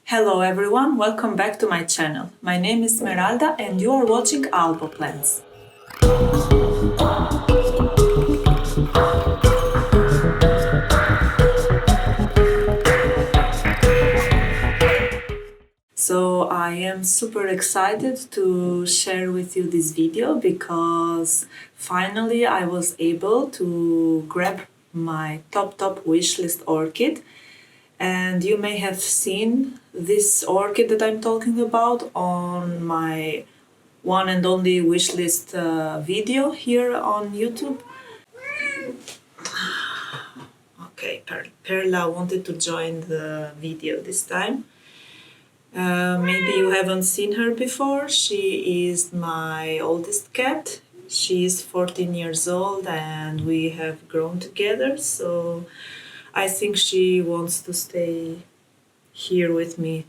Hello everyone, welcome back to my channel. My name is Smeralda and you are watching Albo plants. So I am super excited to share with you this video because finally I was able to grab my top wishlist orchid. And you may have seen this orchid that I'm talking about on my one and only wishlist video here on YouTube. Okay, Perla wanted to join the video this time. Maybe you haven't seen her before. She is my oldest cat. She is 14 years old and we have grown together, so I think she wants to stay here with me.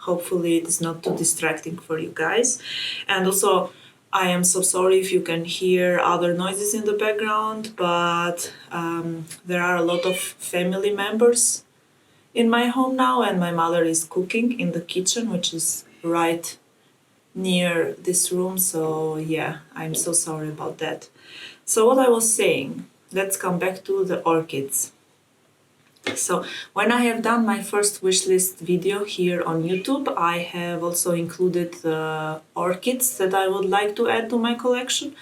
Hopefully it is not too distracting for you guys. And also, I am so sorry if you can hear other noises in the background, but there are a lot of family members in my home now, and my mother is cooking in the kitchen, which is right near this room. So yeah, I'm so sorry about that. So what I was saying, let's come back to the orchids. So when I have done my first wishlist video here on YouTube, I have also included the orchids that I would like to add to my collection,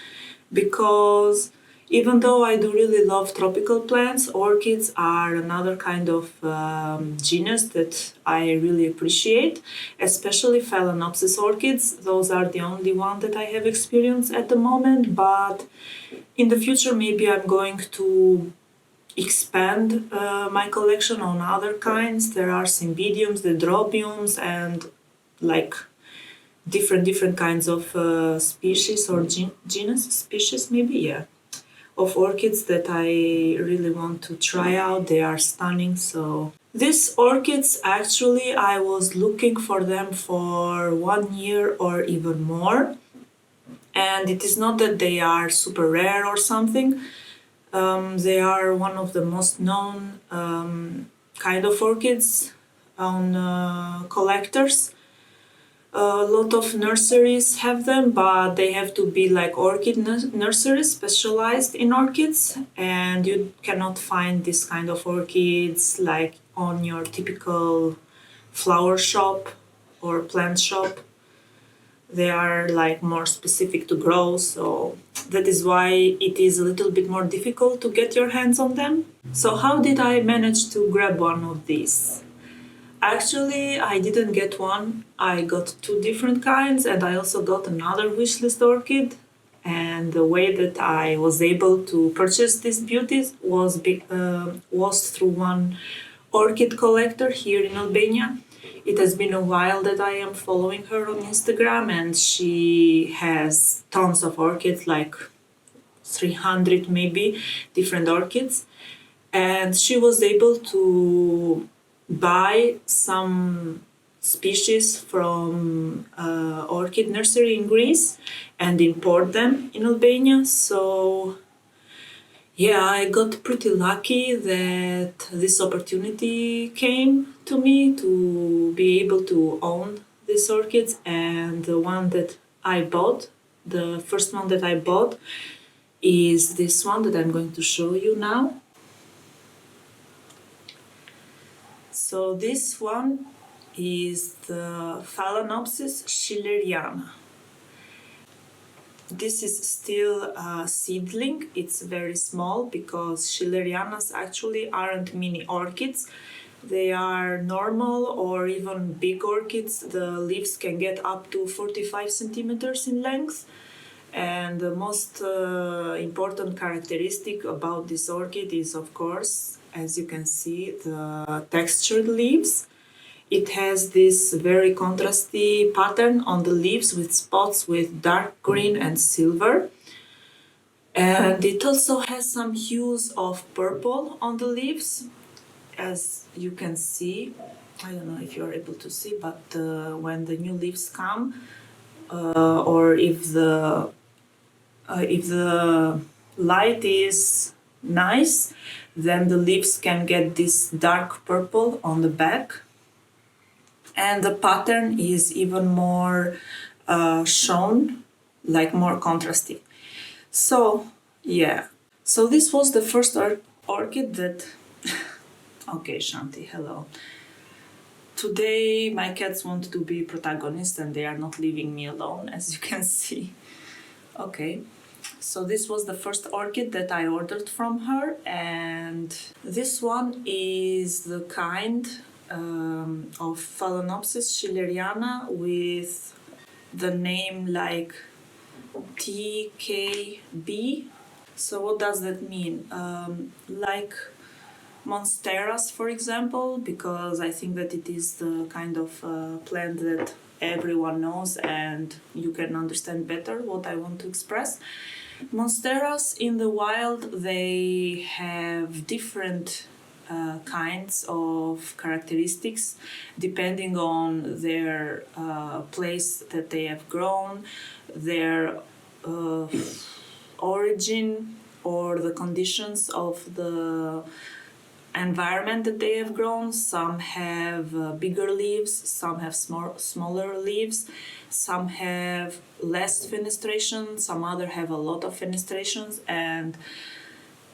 because even though I do really love tropical plants, orchids are another kind of genus that I really appreciate, especially Phalaenopsis orchids. Those are the only one that I have experienced at the moment, but in the future maybe I'm going to expand my collection on other kinds. There are cymbidiums, dendrobiums, and like different kinds of species or genus species maybe, yeah, of orchids that I really want to try out. They are stunning. So these orchids, actually I was looking for them for 1 year or even more, and it is not that they are super rare or something. They are one of the most known kind of orchids on collectors. A lot of nurseries have them, but they have to be like orchid nurseries specialized in orchids, and you cannot find this kind of orchids like on your typical flower shop or plant shop. They are like more specific to grow, so that is why it is a little bit more difficult to get your hands on them. So how did I manage to grab one of these? Actually, I didn't get one. I got two different kinds, and I also got another wishlist orchid. And the way that I was able to purchase these beauties was through one orchid collector here in Albania. It has been a while that I am following her on Instagram, and she has tons of orchids, like 300 maybe different orchids. And she was able to buy some species from orchid nursery in Greece and import them in Albania. So yeah, I got pretty lucky that this opportunity came to me to be able to own these orchids. And the one that I bought, the first one that I bought, is this one that I'm going to show you now. So this one is the Phalaenopsis schilleriana. This is still a seedling. It's very small because schillerianas actually aren't mini orchids. They are normal or even big orchids. The leaves can get up to 45 centimeters in length. And the most important characteristic about this orchid is, of course, as you can see, the textured leaves. It has this very contrasty pattern on the leaves with spots with dark green and silver. And it also has some hues of purple on the leaves, as you can see. I don't know if you're able to see, but when the new leaves come, or if the light is nice, then the leaves can get this dark purple on the back. and the pattern is even more shown, like more contrasty. So yeah, so this was the first orchid that okay, Shanti, hello. Today my cats want to be protagonists and they are not leaving me alone, as you can see. Okay, so this was the first orchid that I ordered from her, and this one is the kind of Phalaenopsis schilleriana with the name like TKB. So what does that mean? Like monsteras, for example, because I think that it is the kind of plant that everyone knows and you can understand better what I want to express. Monsteras in the wild, they have different kinds of characteristics depending on their place that they have grown, their origin, or the conditions of the environment that they have grown. Some have bigger leaves, some have smaller leaves, some have less fenestration, some other have a lot of fenestrations, and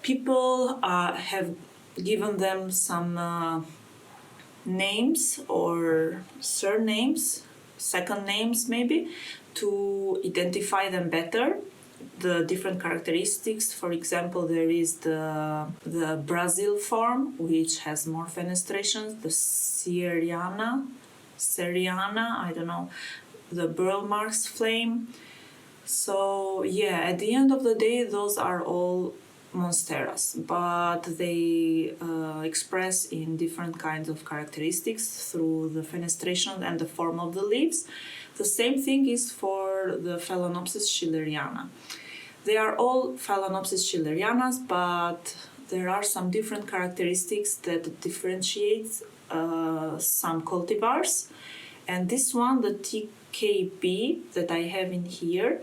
people have given them some names or surnames, second names maybe, to identify them better, the different characteristics. For example, there is the Brazil form, which has more fenestrations, the Seriana, I don't know, the Burl Marks flame. So yeah, at the end of the day, those are all monsteras, but they express in different kinds of characteristics through the fenestration and the form of the leaves. The same thing is for the Phalaenopsis schilleriana. They are all Phalaenopsis schillerianas, but there are some different characteristics that differentiate some cultivars. And this one, the TKB that I have in here,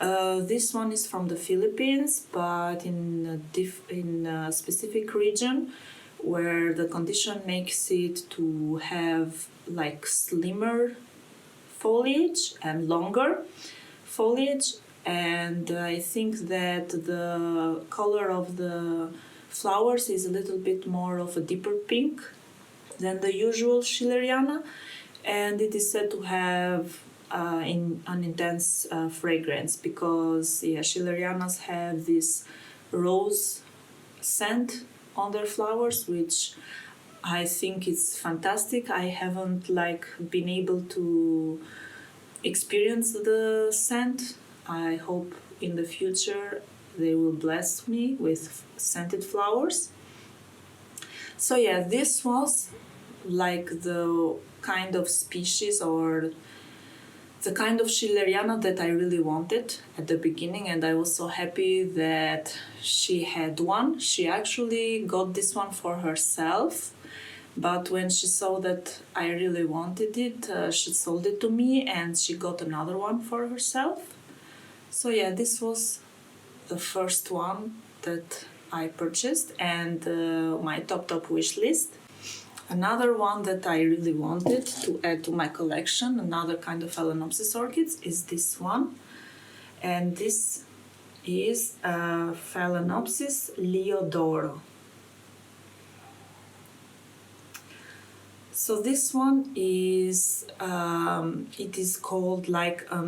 this one is from the Philippines, but in a specific region where the condition makes it to have like slimmer foliage and longer foliage, and I think that the color of the flowers is a little bit more of a deeper pink than the usual schilleriana, and it is said to have an intense fragrance because schillerianas have this rose scent on their flowers, which I think is fantastic. I haven't been able to experience the scent. I hope in the future they will bless me with scented flowers. So yeah, this was like the kind of species or the kind of schilleriana that I really wanted at the beginning, and I was so happy that she had one. She actually got this one for herself, but when she saw that I really wanted it, she sold it to me and she got another one for herself. So yeah, this was the first one that I purchased and my top wish list. Another one that I really wanted to add to my collection, another kind of Phalaenopsis orchids, is this one. And this is Phalaenopsis Liodoro. So this one is, it is called like a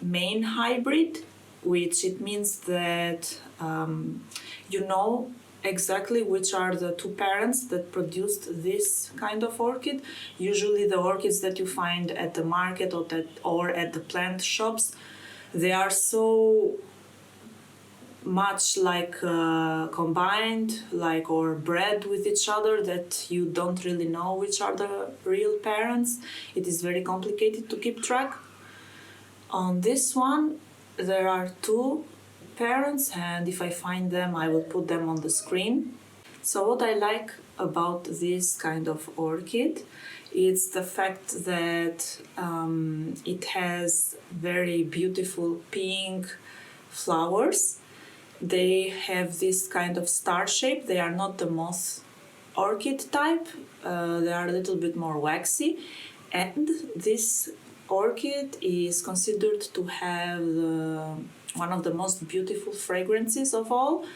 main hybrid, which it means that you know exactly which are the two parents that produced this kind of orchid. Usually the orchids that you find at the market or at the plant shops, they are so much combined or bred with each other that you don't really know which are the real parents. It is very complicated to keep track. On this one there are two parents, and if I find them I will put them on the screen. So what I like about this kind of orchid is the fact that it has very beautiful pink flowers. They have this kind of star shape. They are not the moth orchid type. They are a little bit more waxy, And this orchid is considered to have one of the most beautiful fragrances of all.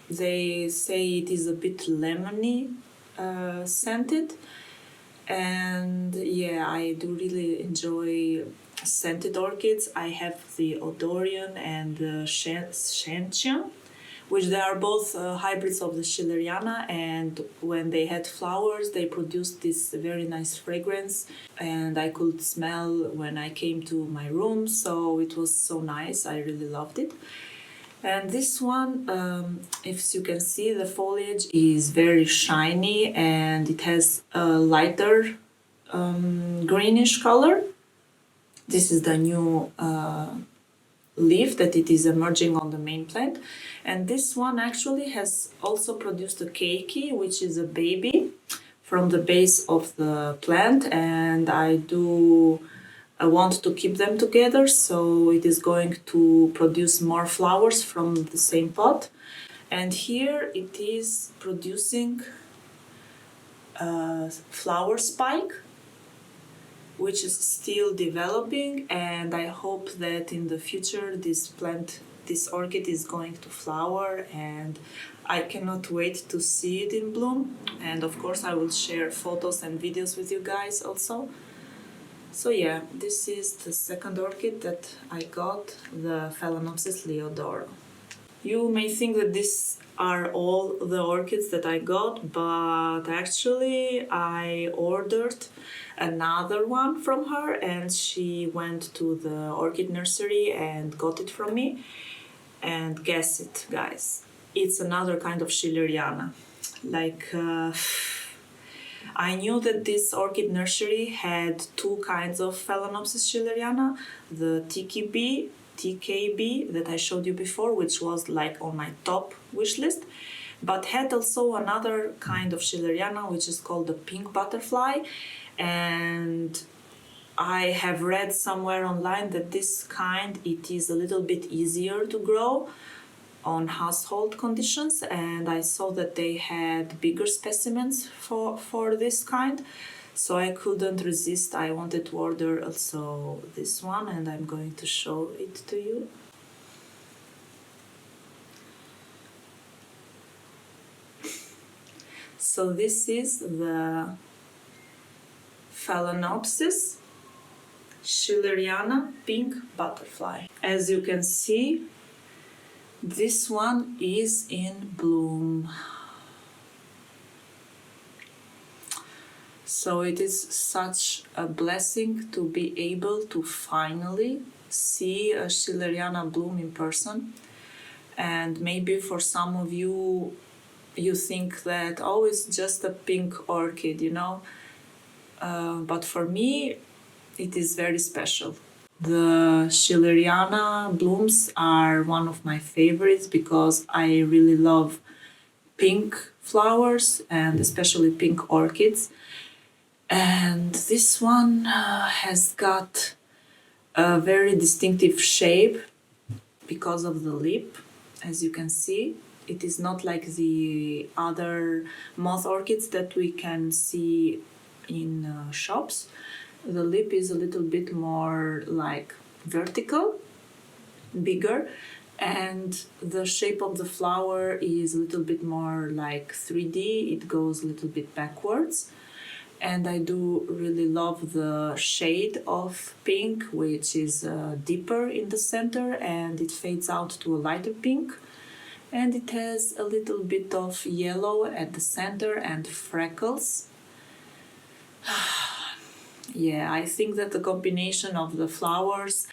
They say it is a bit lemony scented, and yeah, I do really enjoy scented orchids. I have the Odorian and the Shantian, which they are both hybrids of the schilleriana, and when they had flowers they produced this very nice fragrance, and I could smell when I came to my room, so it was so nice. I really loved it. And this one, if you can see, the foliage is very shiny and it has a lighter greenish color. This is the new leaf that it is emerging on the main plant. And this one actually has also produced a keiki, which is a baby from the base of the plant, and I want to keep them together, so it is going to produce more flowers from the same pot. And here it is producing a flower spike, which is still developing, and I hope that in the future this orchid is going to flower, and I cannot wait to see it in bloom. And of course I will share photos and videos with you guys also. So yeah, this is the second orchid that I got, the Phalaenopsis Liodoro. You may think that these are all the orchids that I got, but actually I ordered another one from her, and she went to the orchid nursery and got it from me. And guess it, guys, it's another kind of schilleriana. I knew that this orchid nursery had two kinds of Phalaenopsis schilleriana, the TKB that I showed you before, which was like on my top wish list, but had also another kind of schilleriana, which is called the pink butterfly. And I have read somewhere online that this kind, it is a little bit easier to grow on household conditions, and I saw that they had bigger specimens for this kind, so I couldn't resist. I wanted to order also this one, and I'm going to show it to you. So this is the Phalaenopsis schilleriana pink butterfly. As you can see, this one is in bloom. So it is such a blessing to be able to finally see a schilleriana bloom in person. And maybe for some of you, you think that, oh, it's just a pink orchid, you know. But for me, it is very special. The schilleriana blooms are one of my favorites because I really love pink flowers and especially pink orchids. And this one has got a very distinctive shape because of the lip, as you can see. It is not like the other moth orchids that we can see in shops. The lip is a little bit more like vertical, bigger, and the shape of the flower is a little bit more like 3D. It goes a little bit backwards. And I do really love the shade of pink, which is deeper in the center, and it fades out to a lighter pink. And it has a little bit of yellow at the center and freckles. Yeah, I think that the combination of the flowers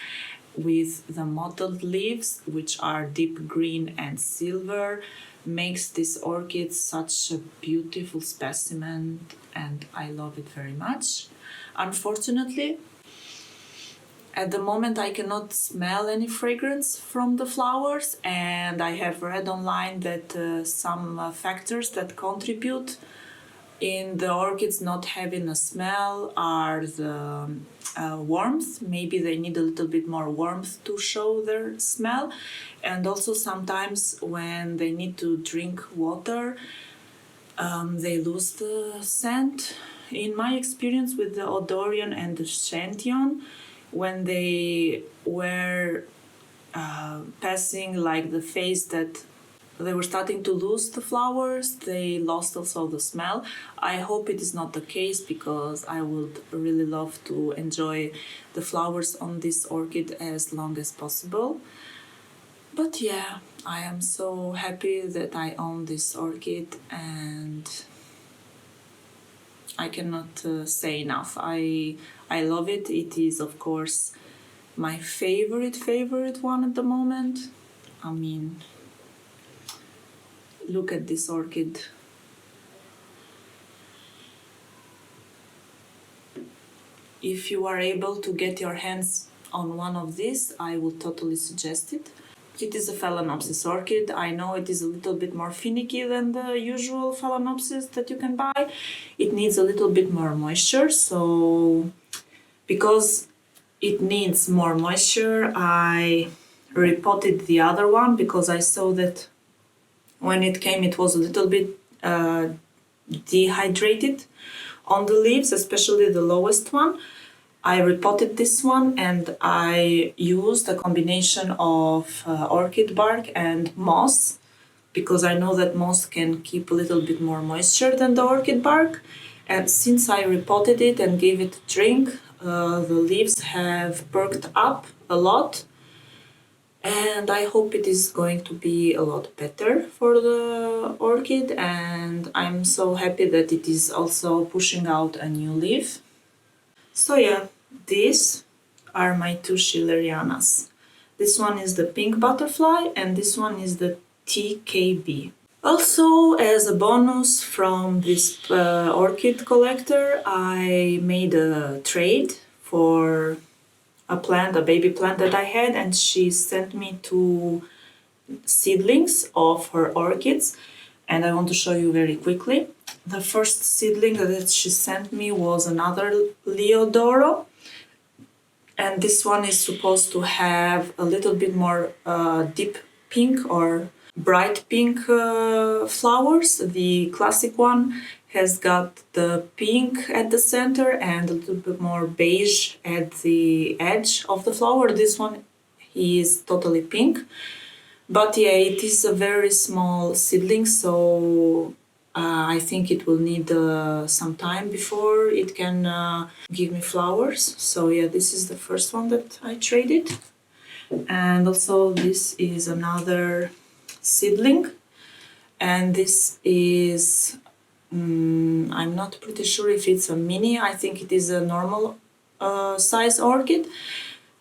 with the mottled leaves, which are deep green and silver, makes this orchid such a beautiful specimen, and I love it very much. Unfortunately, at the moment I cannot smell any fragrance from the flowers, and I have read online that some factors that contribute in the orchids not having a smell are the warmth. Maybe they need a little bit more warmth to show their smell, and also sometimes when they need to drink water, they lose the scent. in my experience with the Odorion and the Shantion, when they were passing like the phase that they were starting to lose the flowers, they lost also the smell. I hope it is not the case, because I would really love to enjoy the flowers on this orchid as long as possible. But yeah, I am so happy that I own this orchid, and I cannot say enough. I love it. It is, of course, my favorite one at the moment. I mean, look at this orchid. If you are able to get your hands on one of these, I would totally suggest it. It is a Phalaenopsis orchid. I know it is a little bit more finicky than the usual Phalaenopsis that you can buy. It needs a little bit more moisture, so because it needs more moisture, I repotted the other one, because I saw that when it came it was a little bit dehydrated on the leaves, especially the lowest one. I repotted this one, and I used a combination of orchid bark and moss, because I know that moss can keep a little bit more moisture than the orchid bark. And since I repotted it and gave it a drink, the leaves have perked up a lot, and I hope it is going to be a lot better for the orchid, and I'm so happy that it is also pushing out a new leaf. So yeah, these are my two schillerianas. This one is the pink butterfly, and this one is the TKB. Also, as a bonus from this orchid collector, I made a trade for a plant, a baby plant that I had, and she sent me two seedlings of her orchids, and I want to show you very quickly. The first seedling that she sent me was another Liodoro, and this one is supposed to have a little bit more deep pink or bright pink flowers. The classic one has got the pink at the center and a little bit more beige at the edge of the flower. This one is totally pink. But yeah, it is a very small seedling, so I think it will need some time before it can give me flowers. So yeah, this is the first one that I traded. And also this is another seedling. And this is, I'm not pretty sure if it's a mini. I think it is a normal size orchid.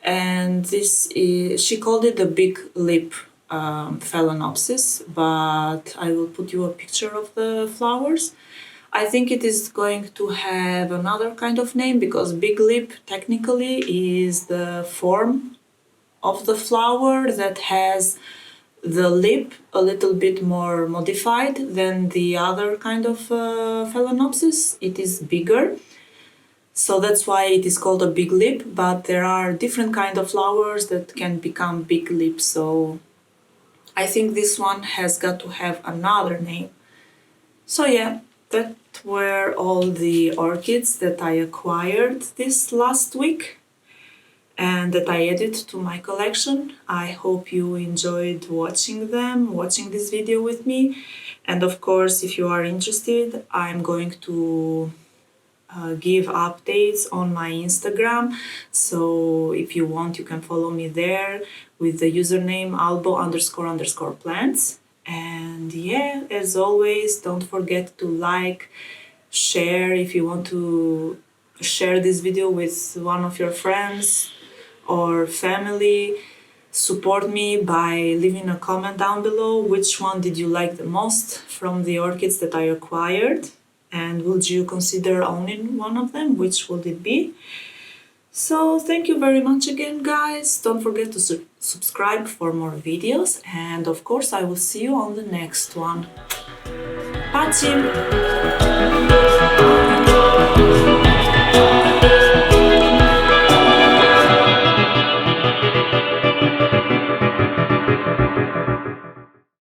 And this is, she called it the big lip Phalaenopsis, but I will put you a picture of the flowers. I think it is going to have another kind of name, because big lip technically is the form of the flower that has the lip a little bit more modified than the other kind of Phalaenopsis. It is bigger. So that's why it is called a big lip, but there are different kind of flowers that can become big lips. So I think this one has got to have another name. So yeah, that were all the orchids that I acquired this last week and that I added to my collection. I hope you enjoyed watching them, watching this video with me. And of course, if you are interested, I'm going to give updates on my Instagram. So if you want, you can follow me there with the username Albo__plants. And yeah, as always, don't forget to like, share if you want to share this video with one of your friends or family. Support me by leaving a comment down below. Which one did you like the most from the orchids that I acquired? And would you consider owning one of them? Which would it be? So thank you very much again, guys. Don't forget to subscribe for more videos. And of course, I will see you on the next one. Pacim!